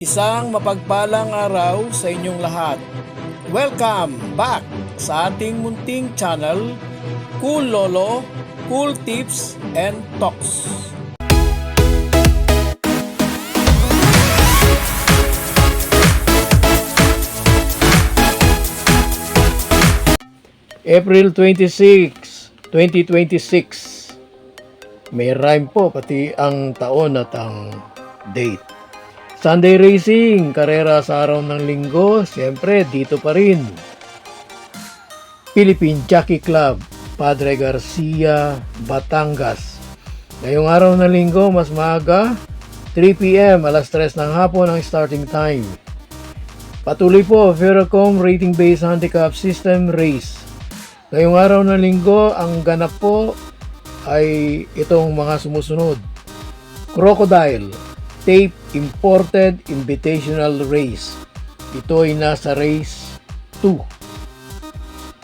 Isang mapagpalang araw sa inyong lahat. Welcome back sa ating munting channel, Cool Lolo, Cool Tips and Talks. April 26, 2026. May rhyme po pati ang taon at ang date. Sunday Racing, karera sa araw ng linggo, siyempre dito pa rin. Philippine Jockey Club, Padre Garcia, Batangas. Ngayong araw ng linggo, mas maaga, 3 p.m. alas 3 ng hapon ang starting time. Patuloy po, Veracom Rating Based Handicap System Race. Ngayong araw ng linggo, ang ganap po ay itong mga sumusunod. Crocodile Tape Imported Invitational Race. Ito ay nasa race 2.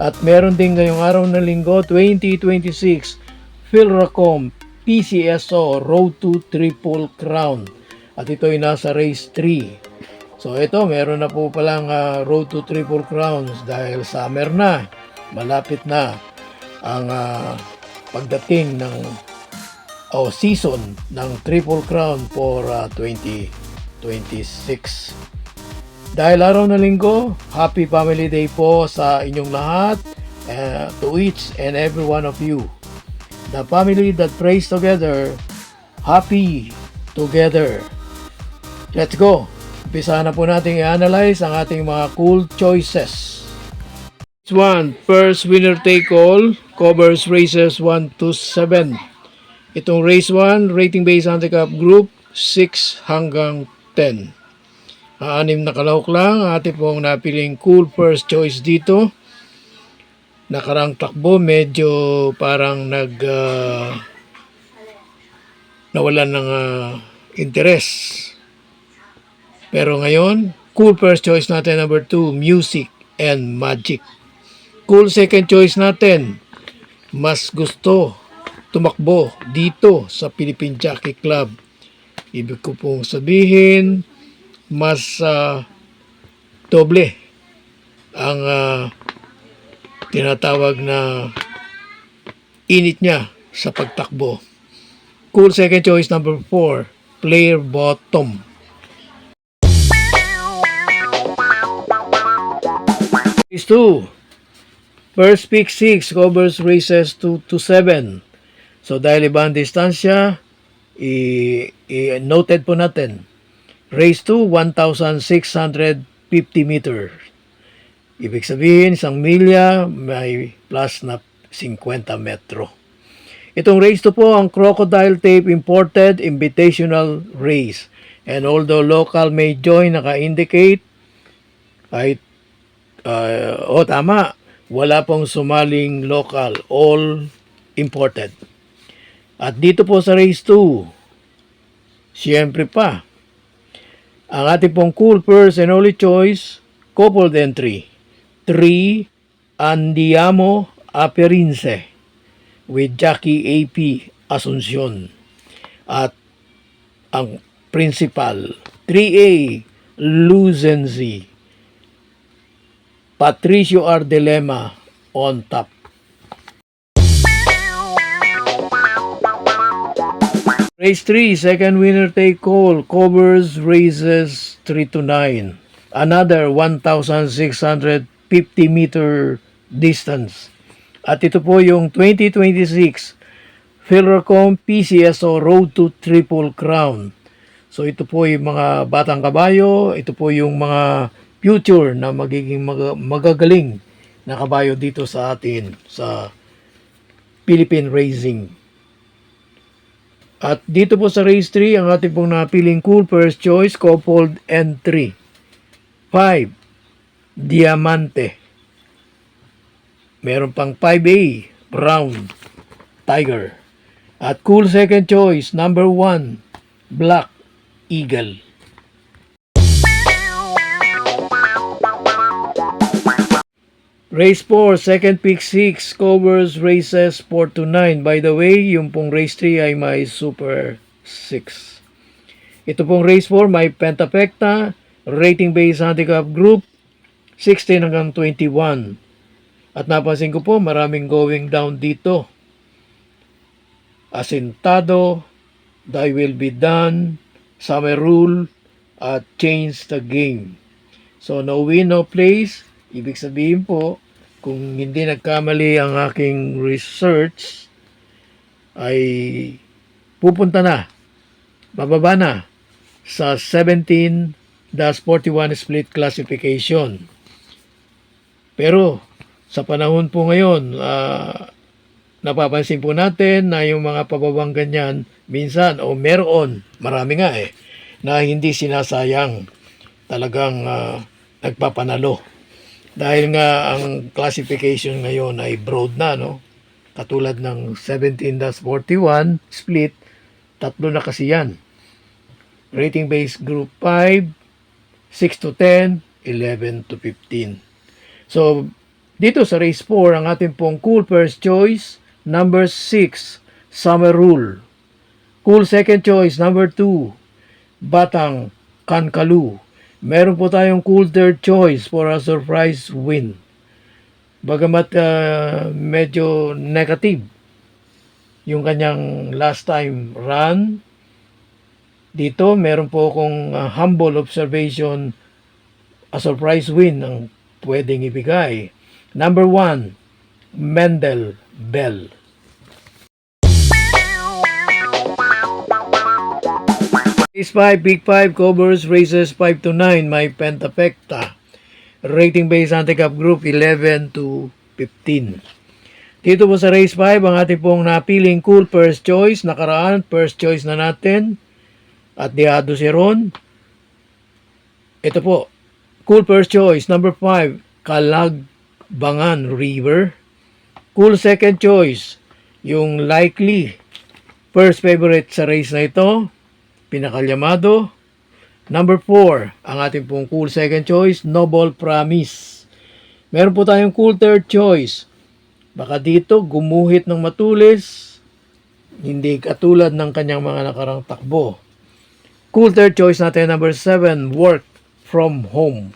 At meron din ngayong araw ng linggo 2026 Philracom PCSO Road to Triple Crown. At ito ay nasa race 3. So ito meron na po palang Road to Triple Crowns dahil summer na. Malapit na ang pagdating ng season ng Triple Crown for 2026. Dahil araw na linggo, Happy Family Day po sa inyong lahat, to each and every one of you. The family that prays together, happy together. Let's go! Umpisa na po natin i-analyze ang ating mga cool choices. First winner take all, covers races 1 to 7. Itong race 1, rating based handicap group 6 hanggang 10. Anim na kalahok lang, ating pong napiling cool first choice dito. Nakarang takbo, medyo parang nawalan ng interest. Pero ngayon, cool first choice natin number 2, Music and Magic. Cool second choice natin, mas gusto tumakbo dito sa Philippine Jockey Club. Ibig ko pong sabihin, mas doble ang tinatawag na init niya sa pagtakbo. Cool second choice number 4, Player Bottom. Race 2. First pick 6 covers races 2 to 7. So dahil iba ang distansya, i-noted po natin. Race 2, 1,650 meters. Ibig sabihin, isang milya may plus na 50 metro. Itong race 2 po, ang Crocodile Tape Imported Invitational Race. And although local may join, naka-indicate, ay, tama, wala pong sumaling local, all imported. At dito po sa race 2, siyempre pa, ang ating pong cool first and only choice, coupled entry, 3 Andiamo Aperinse with Jackie AP Asuncion. At ang principal, 3A Luzenzi, Patricio Ardelema on top. Race 3, second winner take all, covers races 3 to 9. Another 1,650 meter distance. At ito po yung 2026 Philracom PCSO Road to Triple Crown. So ito po yung mga batang kabayo, ito po yung mga future na magiging magagaling na kabayo dito sa atin sa Philippine Racing. At dito po sa race 3, ang ating pong napiling cool first choice, coupled entry. 5, Diamante. Meron pang 5A, Brown Tiger. At cool second choice, number 1, Black Eagle. Race 4, second pick 6, covers races 4 to 9. By the way, yung pong race 3 ay may Super 6. Ito pong race 4 may Pentapecta, rating based handicap group, 16 hanggang 21. At napansin ko po, maraming going down dito. Asintado, Thy Will Be Done, Summer Rule, at Change the Game. So, no win, no place. Ibig sabihin po, kung hindi nagkamali ang aking research, ay pupunta na, bababa na sa 17-41 split classification. Pero, sa panahon po ngayon, napapansin po natin na yung mga pababang ganyan, minsan, o meron, marami nga na hindi sinasayang, talagang nagpapanalo. Dahil nga ang classification ngayon ay broad na, no? Katulad ng 17-41 split, 3 na kasi yan. Rating base group 5, 6-10, 11-15. So, dito sa race 4, ang ating pong cool first choice, number 6, Summer Rule. Cool second choice, number 2, Batang Kankalu. Meron po tayong cool third choice for a surprise win. Bagamat medyo negative yung kanyang last time run, dito meron po akong humble observation, a surprise win ang pwedeng ibigay. Number 1, Mendel Bell. Race 5, Big 5 covers races 5-9, may Pentapecta. Rating based handicap group 11-15. Dito po sa race 5, ang ating pong napiling cool first choice. Nakaraan, first choice na natin. At Diado si Ron. Ito po, cool first choice, number 5, Kalagbangan River. Cool second choice, yung likely first favorite sa race na ito, Pinakalyamado. Number 4, ang ating pong cool second choice, Noble Promise. Meron po tayong cool third choice. Baka dito gumuhit ng matulis, hindi katulad ng kanyang mga nakarang takbo. Cool third choice natin, number 7, Work From Home.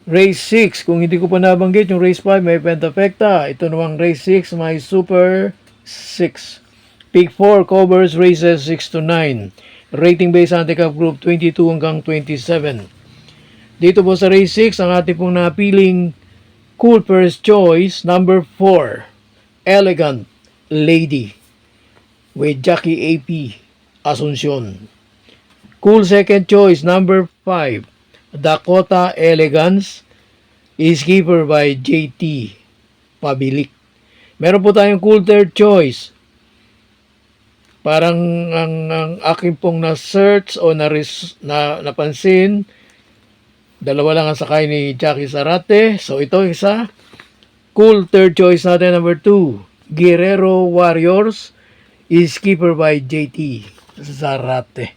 Race 6, kung hindi ko pa nabanggit yung race 5 may Pentapecta. Ito namang race 6 may Super 6. Pick 4 covers races 6-9. Rating based handicap group 22 hanggang 27. Dito po sa race 6, ang ating pong napiling cool first choice, number 4, Elegant Lady with Jackie AP Asuncion. Cool second choice, number 5, Dakota Elegance is keeper by JT Pabilik. Meron po tayong cool third choice. Parang ang aking pong na-search o napansin, dalawa lang ang sakay ni Jackie Zarate. So ito isa. Cool third choice natin, number 2, Guerrero Warriors is keeper by JT Zarate.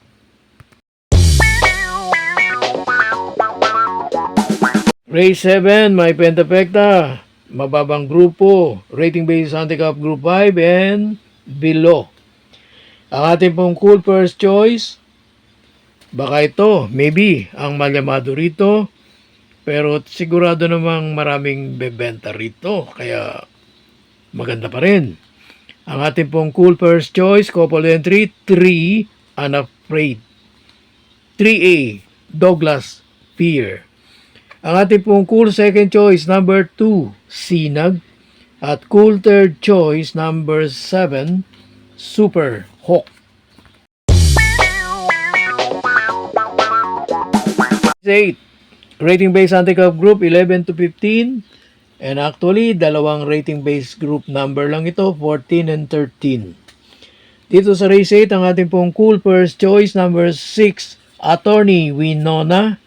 Race 7, may Pentapecta. Mababang grupo. Rating based handicap group 5 and below. Ang ating pong cool first choice, baka ito, maybe, ang malyamado rito. Pero sigurado namang maraming bebenta rito. Kaya maganda pa rin. Ang ating pong cool first choice, couple entry, 3, Unafraid. 3A, Douglas Fear. Ang ating pong cool second choice, number 2, Sinag. At cool third choice, number 7, Super Hawk. 8, rating based handicap group 11-15. And actually, dalawang rating based group number lang ito, 14 and 13. Dito sa race 8, ang ating pong cool first choice, number 6, Attorney Winona.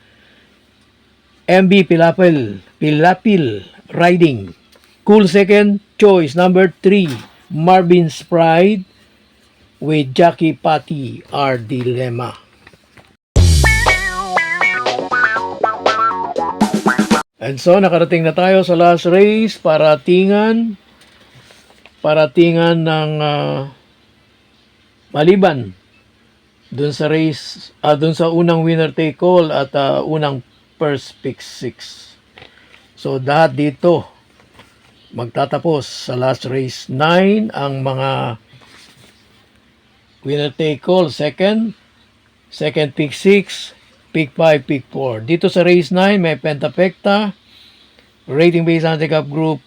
MB Pilapil Riding. Cool second choice, number 3, Marvin's Pride with Jackie Patti R. Dilemma. And so, nakarating na tayo sa last race, paratingan. paratingan ng maliban dun sa race, dun sa unang winner take all at unang first pick 6. So lahat dito magtatapos sa last race 9 ang mga winner take all, second pick 6, pick 5, pick 4. Dito sa race 9 may pentapekta, rating based handicap group,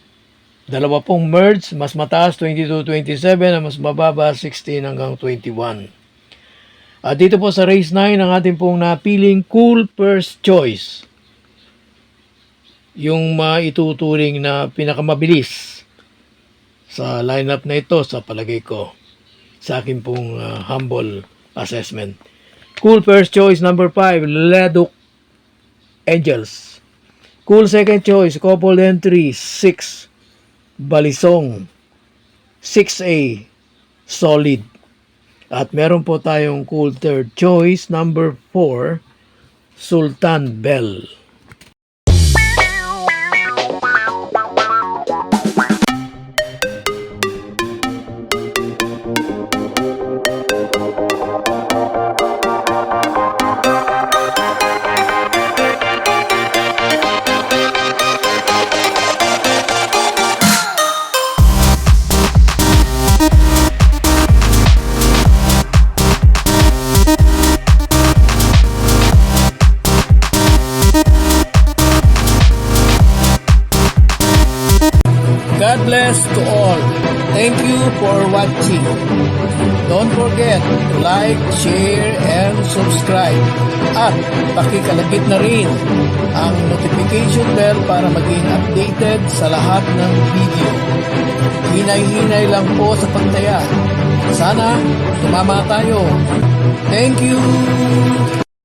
dalawa pong merge, mas mataas 22-27 at mas mababa 16 hanggang 21. At dito po sa race 9 ang ating pong napiling cool first choice, yung maituturing na pinakamabilis sa lineup na ito sa palagay ko, sa akin pong humble assessment. Cool first choice number 5, Leduc Angels. Cool second choice, couple entry 6, Balisong 6A Solid. At meron po tayong cool third choice number 4, Sultan Bell. God bless to all. Thank you for watching. Don't forget to like, share, and subscribe. At pakikalagit na rin ang notification bell para maging updated sa lahat ng video. Hinay-hinay lang po sa pagtaya. Sana tumama tayo